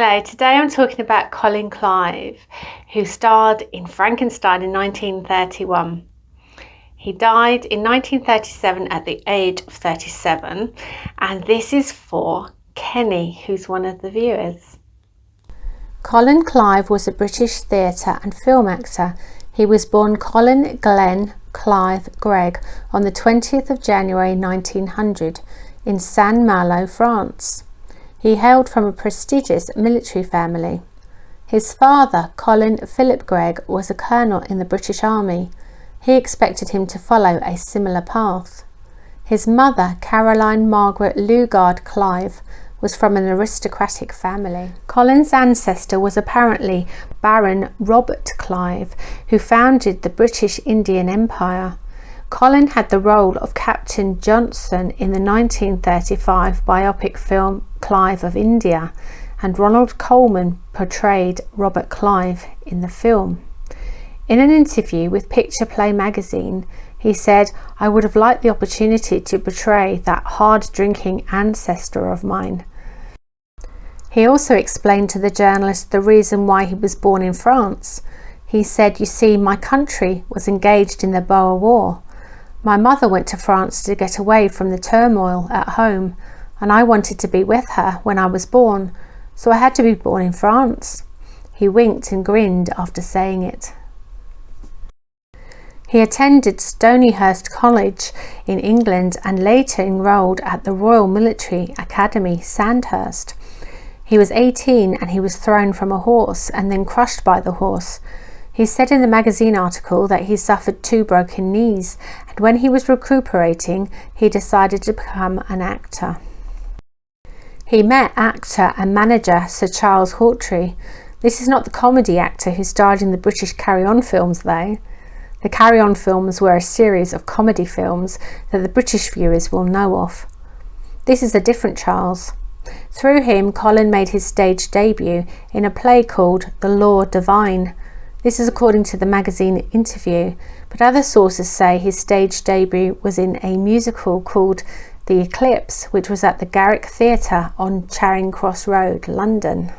Hello, today I'm talking about Colin Clive, who starred in Frankenstein in 1931. He died in 1937 at the age of 37, and this is for Kenny, who's one of the viewers. Colin Clive was a British theatre and film actor. He was born Colin Glenn Clive Gregg on the 20th of January 1900 in Saint-Malo, France. He hailed from a prestigious military family. His father, Colin Philip Gregg, was a colonel in the British Army. He expected him to follow a similar path. His mother, Caroline Margaret Lugard Clive, was from an aristocratic family. Colin's ancestor was apparently Baron Robert Clive, who founded the British Indian Empire. Colin had the role of Captain Johnson in the 1935 biopic film Clive of India, and Ronald Colman portrayed Robert Clive in the film. In an interview with Picture Play magazine, he said, "I would have liked the opportunity to portray that hard-drinking ancestor of mine." He also explained to the journalist the reason why he was born in France. He said, "You see, my country was engaged in the Boer War. My mother went to France to get away from the turmoil at home, and I wanted to be with her when I was born, so I had to be born in France." He winked and grinned after saying it. He attended Stonyhurst College in England and later enrolled at the Royal Military Academy, Sandhurst. He was 18 and he was thrown from a horse and then crushed by the horse. He said in the magazine article that he suffered 2 broken knees, and when he was recuperating, he decided to become an actor. He met actor and manager Sir Charles Hawtrey. This is not the comedy actor who starred in the British Carry On films though. The Carry On films were a series of comedy films that the British viewers will know of. This is a different Charles. Through him, Colin made his stage debut in a play called The Law Divine. This is according to the magazine interview, but other sources say his stage debut was in a musical called The Eclipse, which was at the Garrick Theatre on Charing Cross Road, London.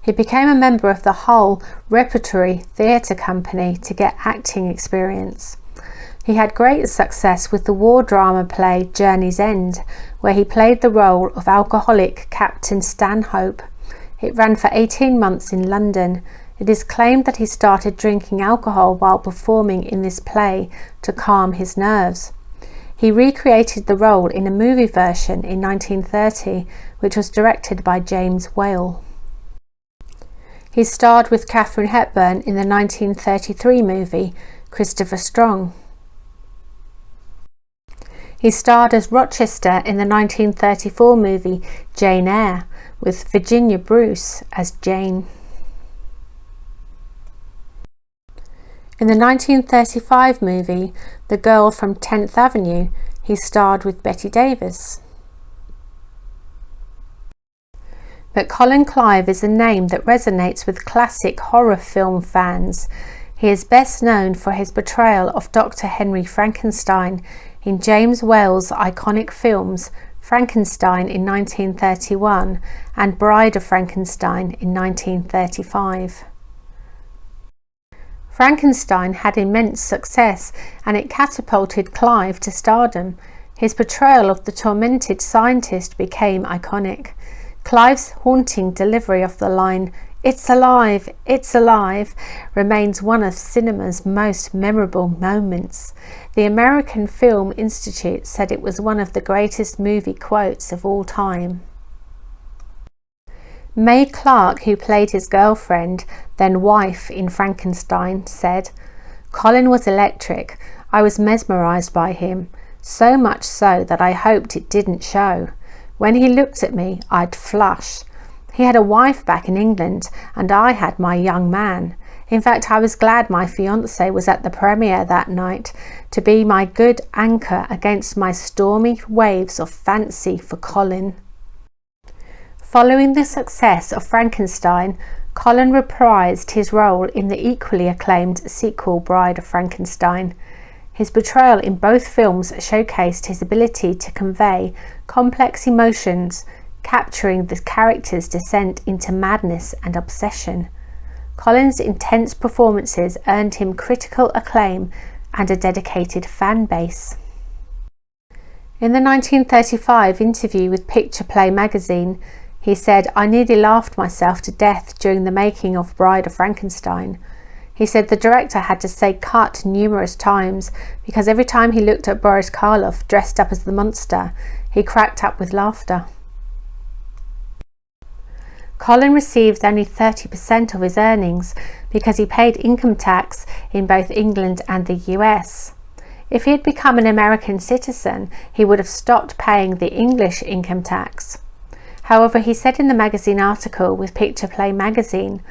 He became a member of the Hull Repertory Theatre Company to get acting experience. He had great success with the war drama play Journey's End, where he played the role of alcoholic Captain Stanhope. It ran for 18 months in London. It is claimed that he started drinking alcohol while performing in this play to calm his nerves. He recreated the role in a movie version in 1930, which was directed by James Whale. He starred with Katharine Hepburn in the 1933 movie Christopher Strong. He starred as Rochester in the 1934 movie Jane Eyre, with Virginia Bruce as Jane. In the 1935 movie The Girl from 10th Avenue, he starred with Bette Davis. But Colin Clive is a name that resonates with classic horror film fans. He is best known for his portrayal of Dr. Henry Frankenstein in James Whale's iconic films Frankenstein in 1931 and Bride of Frankenstein in 1935. Frankenstein had immense success and it catapulted Clive to stardom. His portrayal of the tormented scientist became iconic. Clive's haunting delivery of the line, "It's alive, it's alive," remains one of cinema's most memorable moments. The American Film Institute said it was one of the greatest movie quotes of all time. Mae Clarke, who played his girlfriend, then wife in Frankenstein, said, "Colin was electric. I was mesmerised by him, so much so that I hoped it didn't show. When he looked at me, I'd flush. He had a wife back in England, and I had my young man. In fact, I was glad my fiancé was at the premiere that night to be my good anchor against my stormy waves of fancy for Colin." Following the success of Frankenstein, Colin reprised his role in the equally acclaimed sequel Bride of Frankenstein. His portrayal in both films showcased his ability to convey complex emotions capturing the character's descent into madness and obsession. Colin's intense performances earned him critical acclaim and a dedicated fan base. In the 1935 interview with Picture Play magazine, he said, "I nearly laughed myself to death during the making of Bride of Frankenstein." He said the director had to say cut numerous times because every time he looked at Boris Karloff dressed up as the monster, he cracked up with laughter. Colin received only 30% of his earnings because he paid income tax in both England and the US. If he had become an American citizen, he would have stopped paying the English income tax. However, he said in the magazine article with Picture Play magazine,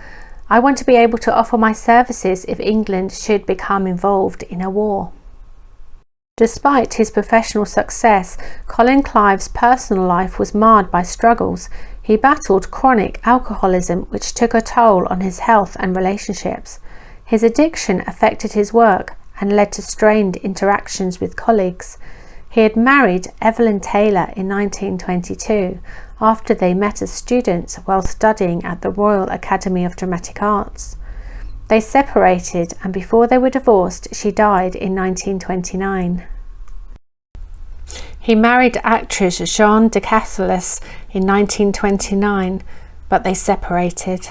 "I want to be able to offer my services if England should become involved in a war." Despite his professional success, Colin Clive's personal life was marred by struggles. He battled chronic alcoholism, which took a toll on his health and relationships. His addiction affected his work and led to strained interactions with colleagues. He had married Evelyn Taylor in 1922 after they met as students while studying at the Royal Academy of Dramatic Arts. They separated, and before they were divorced, she died in 1929. He married actress Jeanne de Casselis in 1929, but they separated.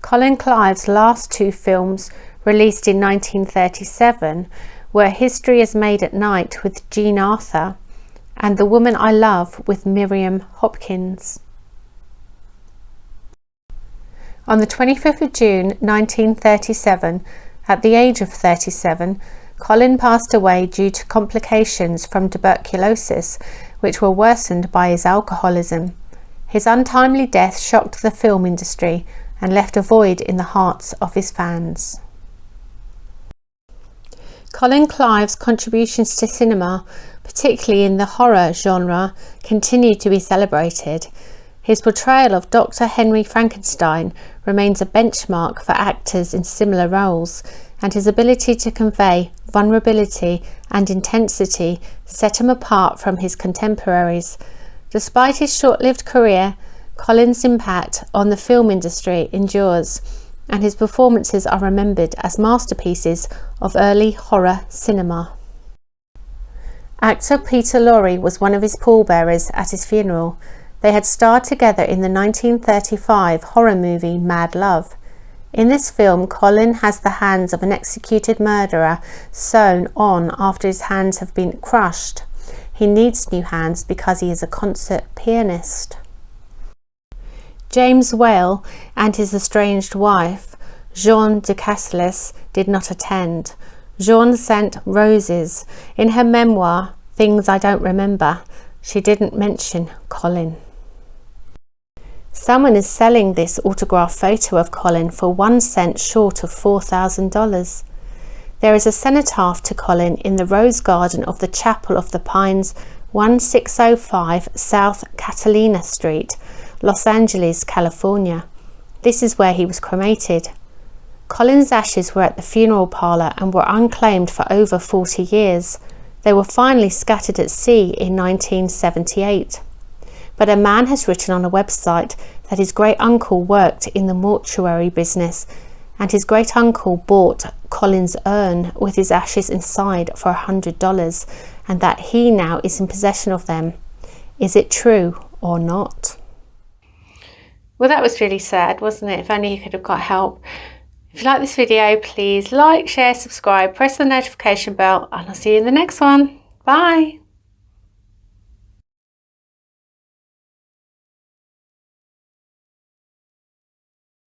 Colin Clive's last two films, released in 1937, were History is Made at Night with Jean Arthur and The Woman I Love with Miriam Hopkins. On the 25th of June 1937, at the age of 37, Colin passed away due to complications from tuberculosis, which were worsened by his alcoholism. His untimely death shocked the film industry and left a void in the hearts of his fans. Colin Clive's contributions to cinema, particularly in the horror genre, continue to be celebrated. His portrayal of Dr. Henry Frankenstein remains a benchmark for actors in similar roles, and his ability to convey vulnerability and intensity set him apart from his contemporaries. Despite his short-lived career, Colin's impact on the film industry endures, and his performances are remembered as masterpieces of early horror cinema. Actor Peter Lorre was one of his pallbearers at his funeral. They had starred together in the 1935 horror movie Mad Love. In this film, Colin has the hands of an executed murderer sewn on after his hands have been crushed. He needs new hands because he is a concert pianist. James Whale and his estranged wife, Jeanne de Casselis, did not attend. Jeanne sent roses. In her memoir, Things I Don't Remember, she didn't mention Colin. Someone is selling this autographed photo of Colin for 1 cent short of $4,000. There is a cenotaph to Colin in the Rose Garden of the Chapel of the Pines, 1605 South Catalina Street, Los Angeles, California. This is where he was cremated. Colin's ashes were at the funeral parlour and were unclaimed for over 40 years. They were finally scattered at sea in 1978. But a man has written on a website that his great-uncle worked in the mortuary business, and his great-uncle bought Colin's urn with his ashes inside for $100, and that he now is in possession of them. Is it true or not? Well, that was really sad, wasn't it? If only you could have got help. If you like this video, please like, share, subscribe, press the notification bell, and I'll see you in the next one. Bye.